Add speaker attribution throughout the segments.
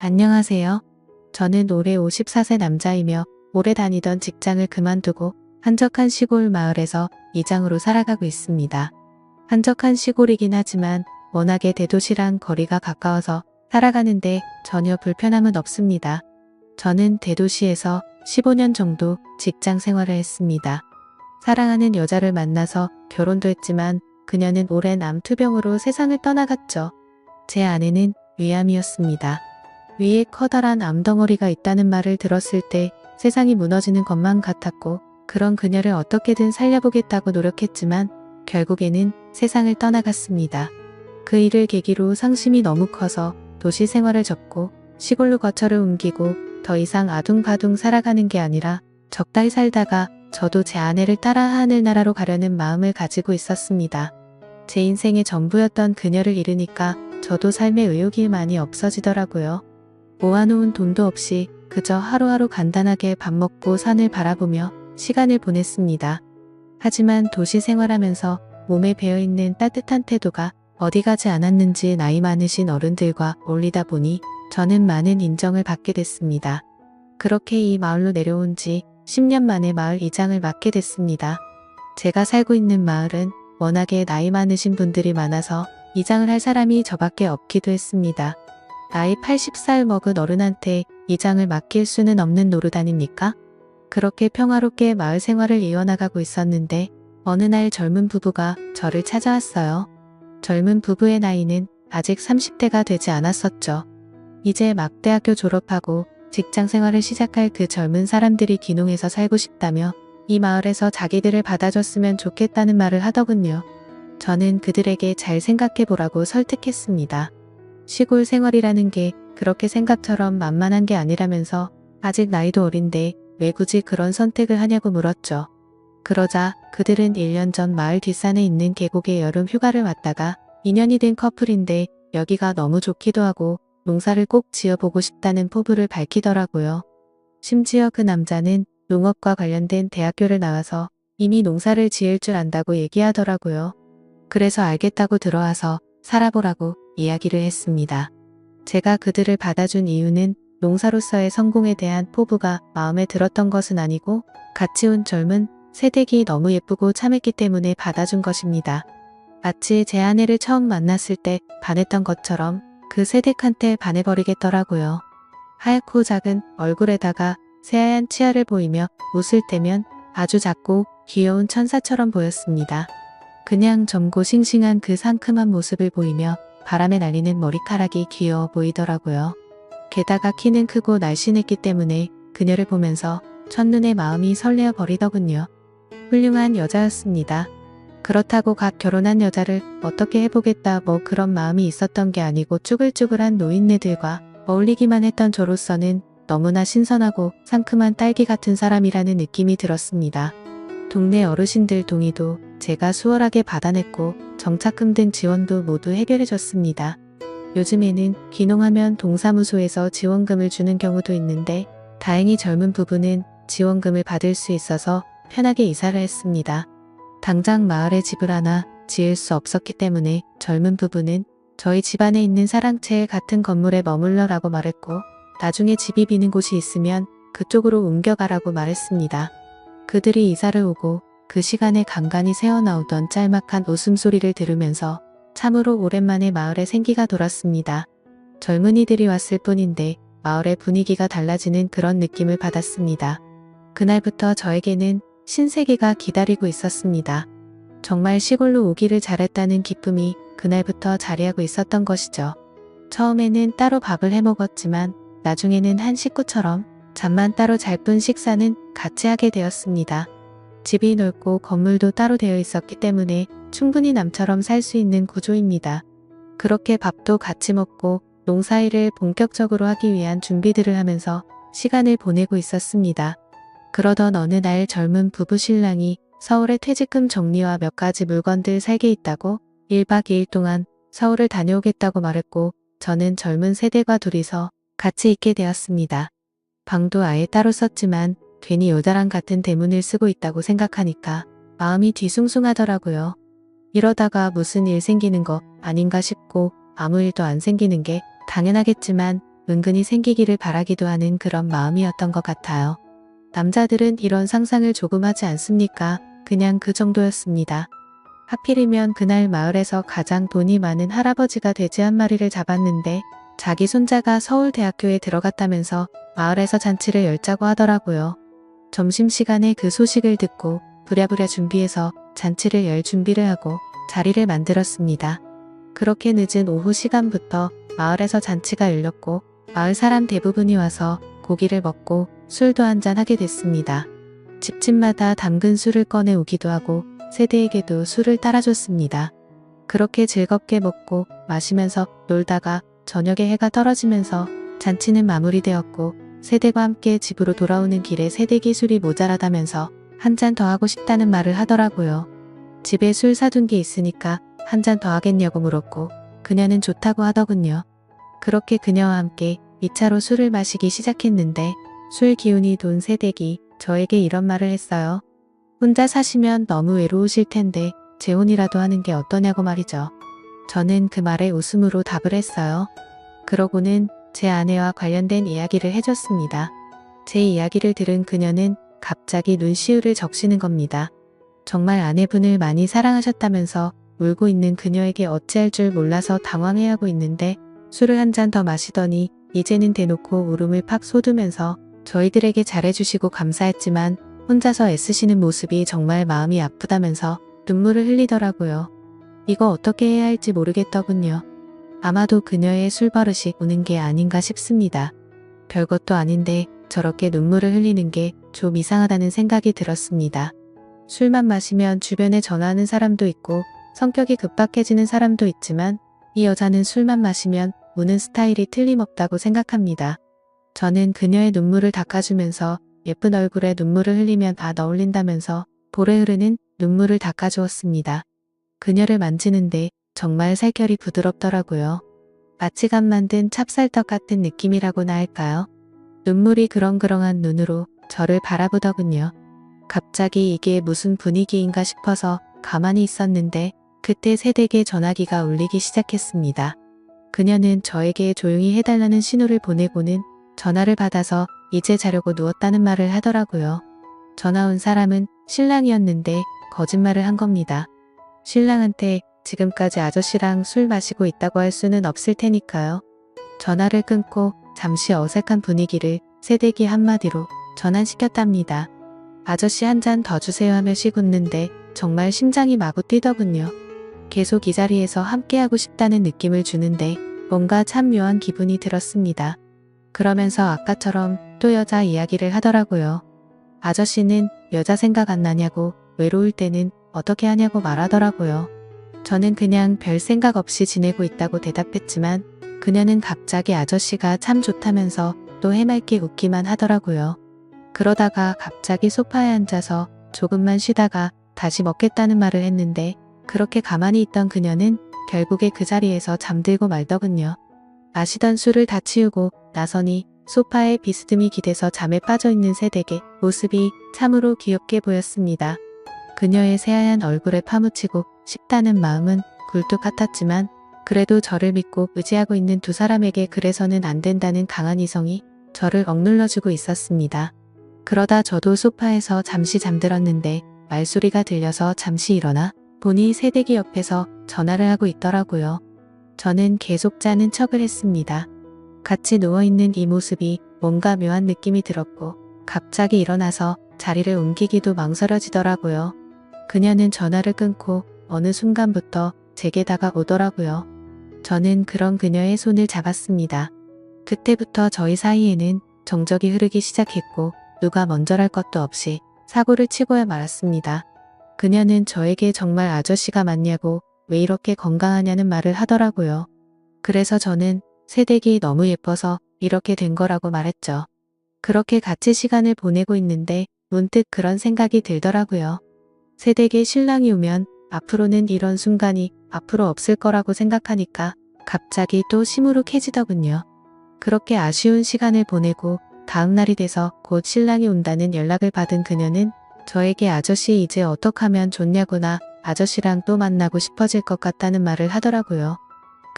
Speaker 1: 안녕하세요. 저는 올해 54세 남자이며 오래 다니던 직장을 그만두고 한적한 시골 마을에서 이장으로 살아가고 있습니다. 한적한 시골이긴 하지만 워낙에 대도시랑 거리가 가까워서 살아가는데 전혀 불편함은 없습니다. 저는 대도시에서 15년 정도 직장 생활을 했습니다. 사랑하는 여자를 만나서 결혼도 했지만 그녀는 오랜 암투병으로 세상을 떠나갔죠. 제 아내는 위암이었습니다. 위에 커다란 암덩어리가 있다는 말을 들었을 때 세상이 무너지는 것만 같았고 그런 그녀를 어떻게든 살려보겠다고 노력했지만 결국에는 세상을 떠나갔습니다. 그 일을 계기로 상심이 너무 커서 도시 생활을 접고 시골로 거처를 옮기고 더 이상 아둥바둥 살아가는 게 아니라 적당히 살다가 저도 제 아내를 따라 하늘나라로 가려는 마음을 가지고 있었습니다. 제 인생의 전부였던 그녀를 잃으니까 저도 삶의 의욕이 많이 없어지더라고요. 모아놓은 돈도 없이 그저 하루하루 간단하게 밥 먹고 산을 바라보며 시간을 보냈습니다. 하지만 도시 생활하면서 몸에 배어있는 따뜻한 태도가 어디 가지 않았는지 나이 많으신 어른들과 어울리다 보니 저는 많은 인정을 받게 됐습니다. 그렇게 이 마을로 내려온 지 10년 만에 마을 이장을 맡게 됐습니다. 제가 살고 있는 마을은 워낙에 나이 많으신 분들이 많아서 이장을 할 사람이 저밖에 없기도 했습니다. 나이 80살 먹은 어른한테 이장을 맡길 수는 없는 노릇 아닙니까? 그렇게 평화롭게 마을 생활을 이어나가고 있었는데 어느 날 젊은 부부가 저를 찾아왔어요. 젊은 부부의 나이는 아직 30대가 되지 않았었죠. 이제 막 대학교 졸업하고 직장 생활을 시작할 그 젊은 사람들이 귀농해서 살고 싶다며 이 마을에서 자기들을 받아줬으면 좋겠다는 말을 하더군요. 저는 그들에게 잘 생각해보라고 설득했습니다. 시골 생활이라는 게 그렇게 생각처럼 만만한 게 아니라면서 아직 나이도 어린데 왜 굳이 그런 선택을 하냐고 물었죠. 그러자 그들은 1년 전 마을 뒷산에 있는 계곡에 여름 휴가를 왔다가 인연이 된 커플인데 여기가 너무 좋기도 하고 농사를 꼭 지어보고 싶다는 포부를 밝히더라고요. 심지어 그 남자는 농업과 관련된 대학교를 나와서 이미 농사를 지을 줄 안다고 얘기하더라고요. 그래서 알겠다고 들어와서 살아보라고 이야기를 했습니다. 제가 그들을 받아준 이유는 농사로서의 성공에 대한 포부가 마음에 들었던 것은 아니고 같이 온 젊은 새댁이 너무 예쁘고 참했기 때문에 받아준 것입니다. 마치 제 아내를 처음 만났을 때 반했던 것처럼 그 새댁한테 반해버리겠더라고요. 하얗고 작은 얼굴에다가 새하얀 치아를 보이며 웃을 때면 아주 작고 귀여운 천사처럼 보였습니다. 그냥 젊고 싱싱한 그 상큼한 모습을 보이며 바람에 날리는 머리카락이 귀여워 보이더라고요. 게다가 키는 크고 날씬했기 때문에 그녀를 보면서 첫눈에 마음이 설레어 버리더군요. 훌륭한 여자였습니다. 그렇다고 갓 결혼한 여자를 어떻게 해보겠다 뭐 그런 마음이 있었던 게 아니고 쭈글쭈글한 노인네들과 어울리기만 했던 저로서는 너무나 신선하고 상큼한 딸기 같은 사람이라는 느낌이 들었습니다. 동네 어르신들 동의도 제가 수월하게 받아냈고 정착금 등 지원도 모두 해결해줬습니다. 요즘에는 귀농하면 동사무소에서 지원금을 주는 경우도 있는데 다행히 젊은 부부는 지원금을 받을 수 있어서 편하게 이사를 했습니다. 당장 마을에 집을 하나 지을 수 없었기 때문에 젊은 부부는 저희 집안에 있는 사랑채 같은 건물에 머물러라고 말했고 나중에 집이 비는 곳이 있으면 그쪽으로 옮겨가라고 말했습니다. 그들이 이사를 오고 그 시간에 간간히 새어나오던 짤막한 웃음소리를 들으면서 참으로 오랜만에 마을에 생기가 돌았습니다. 젊은이들이 왔을 뿐인데 마을의 분위기가 달라지는 그런 느낌을 받았습니다. 그날부터 저에게는 신세계가 기다리고 있었습니다. 정말 시골로 오기를 잘했다는 기쁨이 그날부터 자리하고 있었던 것이죠. 처음에는 따로 밥을 해먹었지만 나중에는 한 식구처럼 잠만 따로 잘 뿐 식사는 같이 하게 되었습니다. 집이 넓고 건물도 따로 되어 있었기 때문에 충분히 남처럼 살 수 있는 구조입니다. 그렇게 밥도 같이 먹고 농사일을 본격적으로 하기 위한 준비들을 하면서 시간을 보내고 있었습니다. 그러던 어느 날 젊은 부부 신랑이 서울에 퇴직금 정리와 몇 가지 물건들 살게 있다고 1박 2일 동안 서울을 다녀오겠다고 말했고 저는 젊은 세대가 둘이서 같이 있게 되었습니다. 방도 아예 따로 썼지만 괜히 여자랑 같은 대문을 쓰고 있다고 생각하니까 마음이 뒤숭숭하더라고요. 이러다가 무슨 일 생기는 거 아닌가 싶고 아무 일도 안 생기는 게 당연하겠지만 은근히 생기기를 바라기도 하는 그런 마음이었던 것 같아요. 남자들은 이런 상상을 조금 하지 않습니까? 그냥 그 정도였습니다. 하필이면 그날 마을에서 가장 돈이 많은 할아버지가 돼지 한 마리를 잡았는데 자기 손자가 서울대학교에 들어갔다면서 마을에서 잔치를 열자고 하더라고요. 점심시간에 그 소식을 듣고 부랴부랴 준비해서 잔치를 열 준비를 하고 자리를 만들었습니다. 그렇게 늦은 오후 시간부터 마을에서 잔치가 열렸고 마을 사람 대부분이 와서 고기를 먹고 술도 한잔 하게 됐습니다. 집집마다 담근 술을 꺼내 오기도 하고 세대에게도 술을 따라줬습니다. 그렇게 즐겁게 먹고 마시면서 놀다가 저녁에 해가 떨어지면서 잔치는 마무리되었고 세대과 함께 집으로 돌아오는 길에 세대기 술이 모자라다면서 한 잔 더 하고 싶다는 말을 하더라고요. 집에 술 사둔 게 있으니까 한 잔 더 하겠냐고 물었고 그녀는 좋다고 하더군요. 그렇게 그녀와 함께 2차로 술을 마시기 시작했는데 술 기운이 돈 세대기 저에게 이런 말을 했어요. 혼자 사시면 너무 외로우실 텐데 재혼이라도 하는 게 어떠냐고 말이죠. 저는 그 말에 웃음으로 답을 했어요. 그러고는 제 아내와 관련된 이야기를 해줬습니다. 제 이야기를 들은 그녀는 갑자기 눈시울을 적시는 겁니다. 정말 아내분을 많이 사랑하셨다면서 울고 있는 그녀에게 어찌할 줄 몰라서 당황해하고 있는데 술을 한 잔 더 마시더니 이제는 대놓고 울음을 팍 쏟으면서 저희들에게 잘해주시고 감사했지만 혼자서 애쓰시는 모습이 정말 마음이 아프다면서 눈물을 흘리더라고요. 이거 어떻게 해야 할지 모르겠더군요. 아마도 그녀의 술버릇이 우는 게 아닌가 싶습니다. 별것도 아닌데 저렇게 눈물을 흘리는 게 좀 이상하다는 생각이 들었습니다. 술만 마시면 주변에 전화하는 사람도 있고 성격이 급박해지는 사람도 있지만 이 여자는 술만 마시면 우는 스타일이 틀림없다고 생각합니다. 저는 그녀의 눈물을 닦아주면서 예쁜 얼굴에 눈물을 흘리면 안 어울린다면서 볼에 흐르는 눈물을 닦아주었습니다. 그녀를 만지는데 정말 살결이 부드럽더라고요. 마치 갓 만든 찹쌀떡 같은 느낌이라고나 할까요? 눈물이 그렁그렁한 눈으로 저를 바라보더군요. 갑자기 이게 무슨 분위기인가 싶어서 가만히 있었는데 그때 세대계 전화기가 울리기 시작했습니다. 그녀는 저에게 조용히 해달라는 신호를 보내고는 전화를 받아서 이제 자려고 누웠다는 말을 하더라고요. 전화 온 사람은 신랑이었는데 거짓말을 한 겁니다. 신랑한테 지금까지 아저씨랑 술 마시고 있다고 할 수는 없을 테니까요. 전화를 끊고 잠시 어색한 분위기를 세대기 한마디로 전환시켰답니다. 아저씨 한 잔 더 주세요 하며 씩 웃는데 정말 심장이 마구 뛰더군요. 계속 이 자리에서 함께하고 싶다는 느낌을 주는데 뭔가 참 묘한 기분이 들었습니다. 그러면서 아까처럼 또 여자 이야기를 하더라고요. 아저씨는 여자 생각 안 나냐고 외로울 때는 어떻게 하냐고 말하더라고요. 저는 그냥 별 생각 없이 지내고 있다고 대답했지만 그녀는 갑자기 아저씨가 참 좋다면서 또 해맑게 웃기만 하더라고요. 그러다가 갑자기 소파에 앉아서 조금만 쉬다가 다시 먹겠다는 말을 했는데 그렇게 가만히 있던 그녀는 결국에 그 자리에서 잠들고 말더군요. 마시던 술을 다 치우고 나서니 소파에 비스듬히 기대서 잠에 빠져있는 새댁의 모습이 참으로 귀엽게 보였습니다. 그녀의 새하얀 얼굴에 파묻히고 싶다는 마음은 굴뚝 같았지만 그래도 저를 믿고 의지하고 있는 두 사람에게 그래서는 안 된다는 강한 이성이 저를 억눌러주고 있었습니다. 그러다 저도 소파에서 잠시 잠들었는데 말소리가 들려서 잠시 일어나 보니 새댁이 옆에서 전화를 하고 있더라고요. 저는 계속 자는 척을 했습니다. 같이 누워있는 이 모습이 뭔가 묘한 느낌이 들었고 갑자기 일어나서 자리를 옮기기도 망설여지더라고요. 그녀는 전화를 끊고 어느 순간부터 제게 다가오더라고요. 저는 그런 그녀의 손을 잡았습니다. 그때부터 저희 사이에는 정적이 흐르기 시작했고 누가 먼저랄 것도 없이 사고를 치고야 말았습니다. 그녀는 저에게 정말 아저씨가 맞냐고 왜 이렇게 건강하냐는 말을 하더라고요. 그래서 저는 새댁이 너무 예뻐서 이렇게 된 거라고 말했죠. 그렇게 같이 시간을 보내고 있는데 문득 그런 생각이 들더라고요. 새댁의 신랑이 오면 앞으로는 이런 순간이 앞으로 없을 거라고 생각하니까 갑자기 또 시무룩해지더군요. 그렇게 아쉬운 시간을 보내고 다음 날이 돼서 곧 신랑이 온다는 연락을 받은 그녀는 저에게 아저씨 이제 어떡하면 좋냐구나 아저씨랑 또 만나고 싶어질 것 같다는 말을 하더라고요.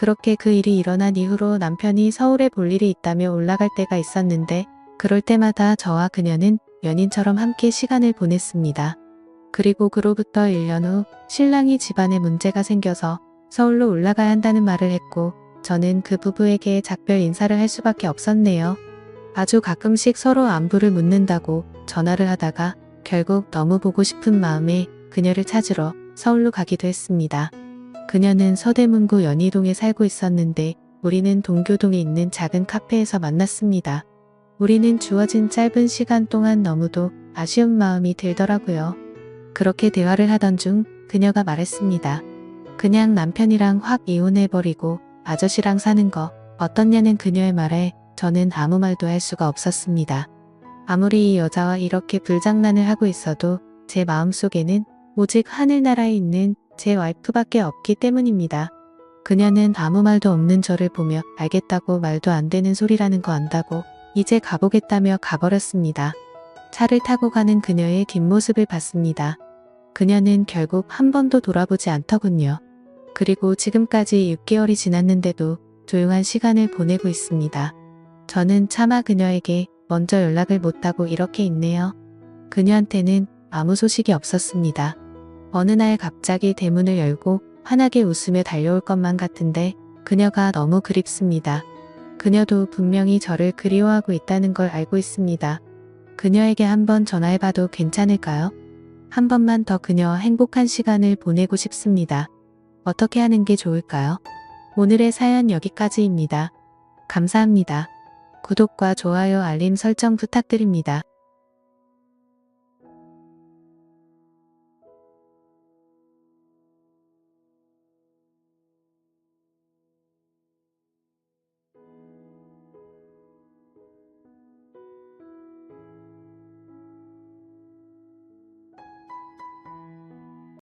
Speaker 1: 그렇게 그 일이 일어난 이후로 남편이 서울에 볼 일이 있다며 올라갈 때가 있었는데 그럴 때마다 저와 그녀는 연인처럼 함께 시간을 보냈습니다. 그리고 그로부터 1년 후 신랑이 집안에 문제가 생겨서 서울로 올라가야 한다는 말을 했고 저는 그 부부에게 작별 인사를 할 수밖에 없었네요. 아주 가끔씩 서로 안부를 묻는다고 전화를 하다가 결국 너무 보고 싶은 마음에 그녀를 찾으러 서울로 가기도 했습니다. 그녀는 서대문구 연희동에 살고 있었는데 우리는 동교동에 있는 작은 카페에서 만났습니다. 우리는 주어진 짧은 시간 동안 너무도 아쉬운 마음이 들더라고요. 그렇게 대화를 하던 중 그녀가 말했습니다. 그냥 남편이랑 확 이혼해버리고 아저씨랑 사는 거 어떻냐는 그녀의 말에 저는 아무 말도 할 수가 없었습니다. 아무리 이 여자와 이렇게 불장난을 하고 있어도 제 마음속에는 오직 하늘나라에 있는 제 와이프밖에 없기 때문입니다. 그녀는 아무 말도 없는 저를 보며 알겠다고 말도 안 되는 소리라는 거 안다고 이제 가보겠다며 가버렸습니다. 차를 타고 가는 그녀의 뒷모습을 봤습니다. 그녀는 결국 한 번도 돌아보지 않더군요. 그리고 지금까지 6개월이 지났는데도 조용한 시간을 보내고 있습니다. 저는 차마 그녀에게 먼저 연락을 못하고 이렇게 있네요. 그녀한테는 아무 소식이 없었습니다. 어느 날 갑자기 대문을 열고 환하게 웃으며 달려올 것만 같은데 그녀가 너무 그립습니다. 그녀도 분명히 저를 그리워하고 있다는 걸 알고 있습니다. 그녀에게 한번 전화해봐도 괜찮을까요? 한 번만 더 그녀와 행복한 시간을 보내고 싶습니다. 어떻게 하는 게 좋을까요? 오늘의 사연 여기까지입니다. 감사합니다. 구독과 좋아요 알림 설정 부탁드립니다.